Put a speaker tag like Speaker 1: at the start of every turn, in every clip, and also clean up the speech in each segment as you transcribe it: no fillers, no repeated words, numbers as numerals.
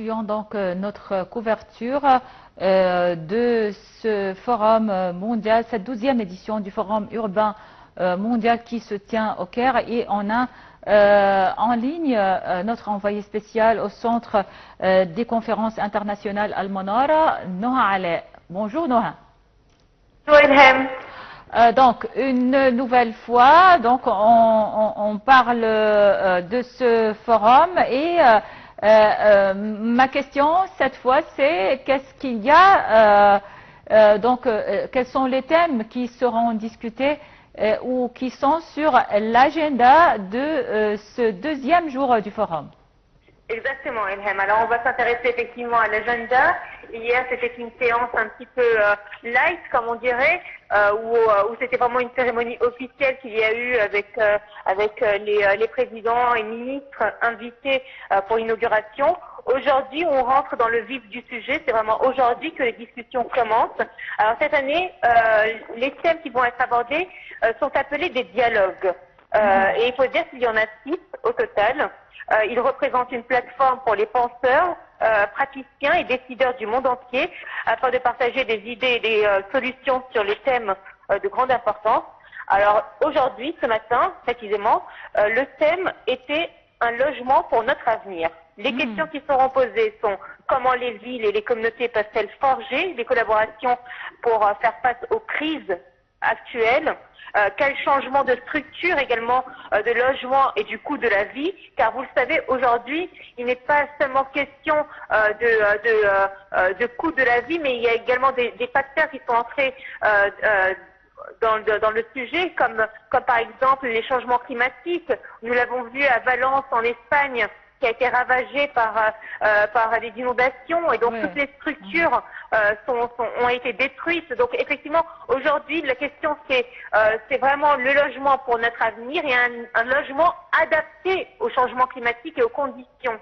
Speaker 1: poursuivons donc notre couverture de ce forum mondial, cette 12e édition du forum urbain mondial qui se tient au Caire. Et on a en ligne notre envoyé spécial au centre des conférences internationales Al-Manara, Noha Alé. Bonjour Noha.
Speaker 2: Bonjour Ilham.
Speaker 1: Donc, une nouvelle fois, donc on parle de ce forum et ma question cette fois c'est qu'est-ce qu'il y a, quels sont les thèmes qui seront discutés ou qui sont sur l'agenda de ce deuxième jour du forum?
Speaker 2: Exactement, Ilham. Alors, on va s'intéresser effectivement à l'agenda. Hier, c'était une séance un petit peu light, comme on dirait, où c'était vraiment une cérémonie officielle qu'il y a eu avec les présidents et ministres invités pour l'inauguration. Aujourd'hui, on rentre dans le vif du sujet. C'est vraiment aujourd'hui que les discussions commencent. Alors, cette année, les thèmes qui vont être abordés sont appelés des dialogues. Et il faut dire qu'il y en a 6 au total. Il représente une plateforme pour les penseurs, praticiens et décideurs du monde entier afin de partager des idées et des solutions sur les thèmes de grande importance. Alors aujourd'hui, ce matin, précisément, le thème était un logement pour notre avenir. Les questions qui seront posées sont comment les villes et les communautés peuvent-elles forger des collaborations pour faire face aux crises actuelles? Quel changement de structure également de logement et du coût de la vie, car vous le savez, aujourd'hui, il n'est pas seulement question de coût de la vie, mais il y a également des facteurs qui sont entrés dans le sujet, comme par exemple les changements climatiques. Nous l'avons vu à Valence, en Espagne, qui a été ravagé par des inondations, et donc toutes les structures ont été détruites. Donc effectivement, aujourd'hui, la question c'est vraiment le logement pour notre avenir et un logement adapté au changement climatique et aux conditions.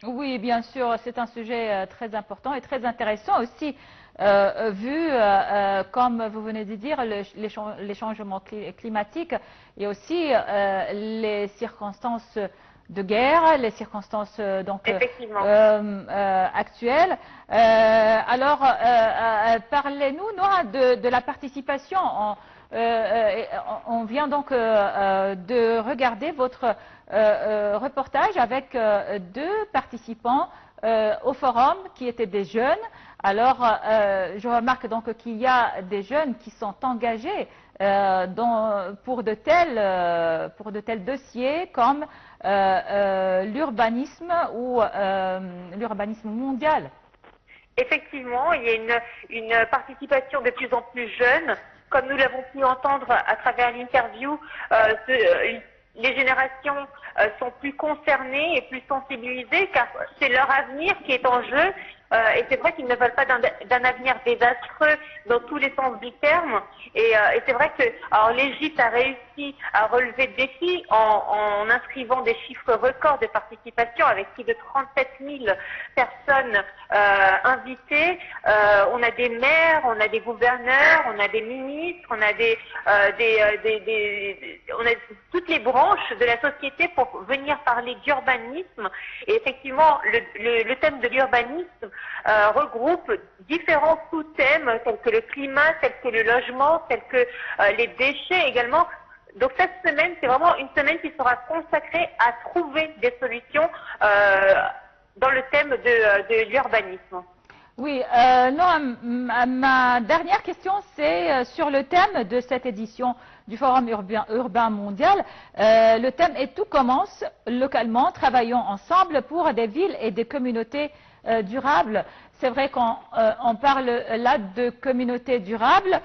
Speaker 1: Oui, bien sûr, c'est un sujet très important et très intéressant aussi, vu, comme vous venez de dire, les changements climatiques et aussi les circonstances de guerre, les circonstances actuelles. Alors, parlez-nous de la participation. On vient donc de regarder votre reportage avec 2 participants au forum qui étaient des jeunes. Alors, je remarque donc qu'il y a des jeunes qui sont engagés pour de tels dossiers comme l'urbanisme ou l'urbanisme mondial.
Speaker 2: Effectivement, il y a une participation de plus en plus jeune. Comme nous l'avons pu entendre à travers l'interview, les générations sont plus concernées et plus sensibilisées car c'est leur avenir qui est en jeu. Et c'est vrai qu'ils ne veulent pas d'un avenir désastreux dans tous les sens du terme. Et c'est vrai que l'Égypte a réussi à relever le défi en inscrivant des chiffres records de participation avec plus de 37 000 personnes invitées. On a des maires, on a des gouverneurs, on a des ministres, on a on a toutes les branches de la société pour venir parler d'urbanisme. Et effectivement, le thème de l'urbanisme regroupe différents sous-thèmes tels que le climat, tels que le logement, tels que les déchets également. Donc cette semaine, c'est vraiment une semaine qui sera consacrée à trouver des solutions dans le thème de l'urbanisme.
Speaker 1: Oui, non, ma dernière question, c'est sur le thème de cette édition du Forum urbain mondial. Le thème est Tout commence localement, travaillons ensemble pour des villes et des communautés durables. C'est vrai qu'on parle là de communautés durables.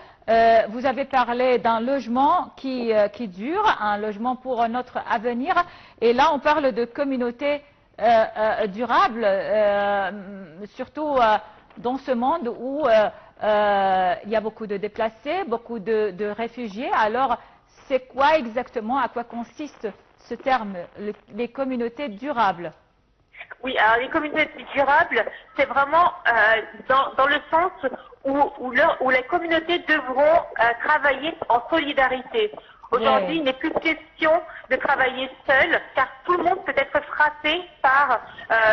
Speaker 1: Vous avez parlé d'un logement qui dure, un logement pour notre avenir. Et là, on parle de communautés durables, surtout dans ce monde où il y a beaucoup de déplacés, beaucoup de réfugiés. Alors, c'est quoi exactement, à quoi consiste ce terme, les communautés durables?
Speaker 2: Oui, alors les communautés durables, c'est vraiment dans le sens où les communautés devront travailler en solidarité. Aujourd'hui,
Speaker 1: Oui.
Speaker 2: il n'est plus question de travailler seul, car tout le monde peut être frappé par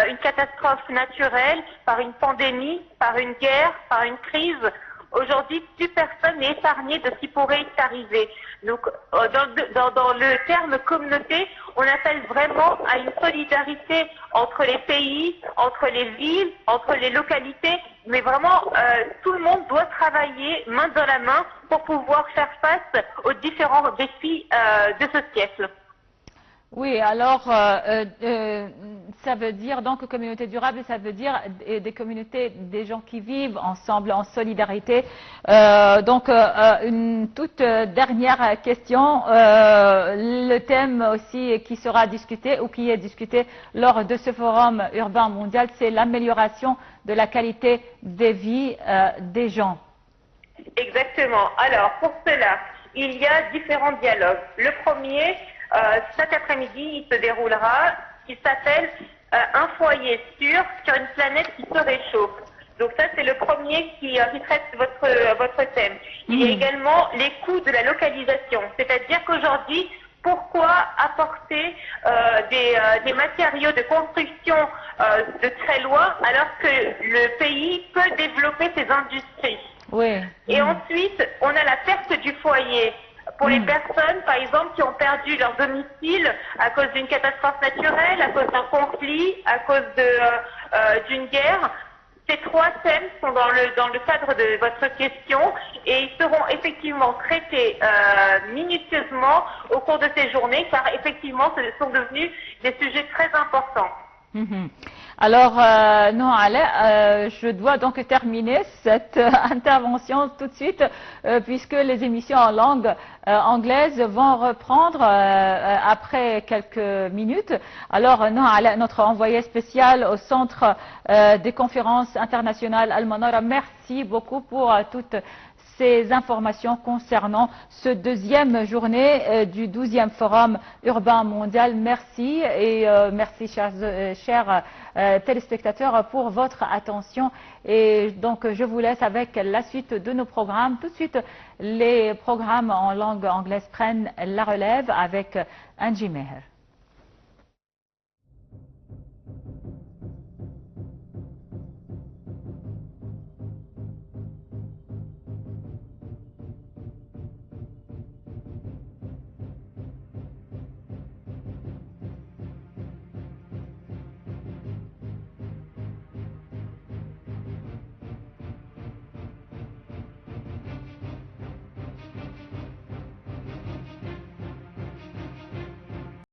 Speaker 2: une catastrophe naturelle, par une pandémie, par une guerre, par une crise. Aujourd'hui, plus personne n'est épargné de ce qui pourrait arriver. Donc, dans le terme communauté, on appelle vraiment à une solidarité entre les pays, entre les villes, entre les localités, mais vraiment, tout le monde doit travailler main dans la main pour pouvoir faire face aux différents défis de ce siècle.
Speaker 1: Oui, alors ça veut dire donc communauté durable, ça veut dire des communautés, des gens qui vivent ensemble en solidarité. Une toute dernière question, le thème aussi qui sera discuté ou qui est discuté lors de ce forum urbain mondial, c'est l'amélioration de la qualité de vie des gens.
Speaker 2: Exactement. Alors, pour cela, il y a différents dialogues. Le premier, cet après-midi, il se déroulera, qui s'appelle Un foyer sûr sur une planète qui se réchauffe. Donc ça, c'est le premier qui traite votre thème. Il y a également les coûts de la localisation. C'est-à-dire qu'aujourd'hui, pourquoi apporter des matériaux de construction de très loin alors que le pays peut développer ses industries?
Speaker 1: Oui.
Speaker 2: Et ensuite, on a la perte du foyer. Pour les personnes, par exemple, qui ont perdu leur domicile à cause d'une catastrophe naturelle, à cause d'un conflit, à cause d'une guerre, ces trois thèmes sont dans le cadre de votre question et ils seront effectivement traités minutieusement au cours de ces journées car effectivement, ce sont devenus des sujets très importants.
Speaker 1: Alors, non, Alain, je dois donc terminer cette intervention tout de suite, puisque les émissions en langue anglaise vont reprendre après quelques minutes. Alors, non, Alain, notre envoyé spécial au Centre des conférences internationales Al-Manara, merci beaucoup pour toutes ces informations concernant ce deuxième journée du 12e Forum urbain mondial. Merci et merci chers téléspectateurs pour votre attention. Et donc je vous laisse avec la suite de nos programmes. Tout de suite, les programmes en langue anglaise prennent la relève avec Angie Meher.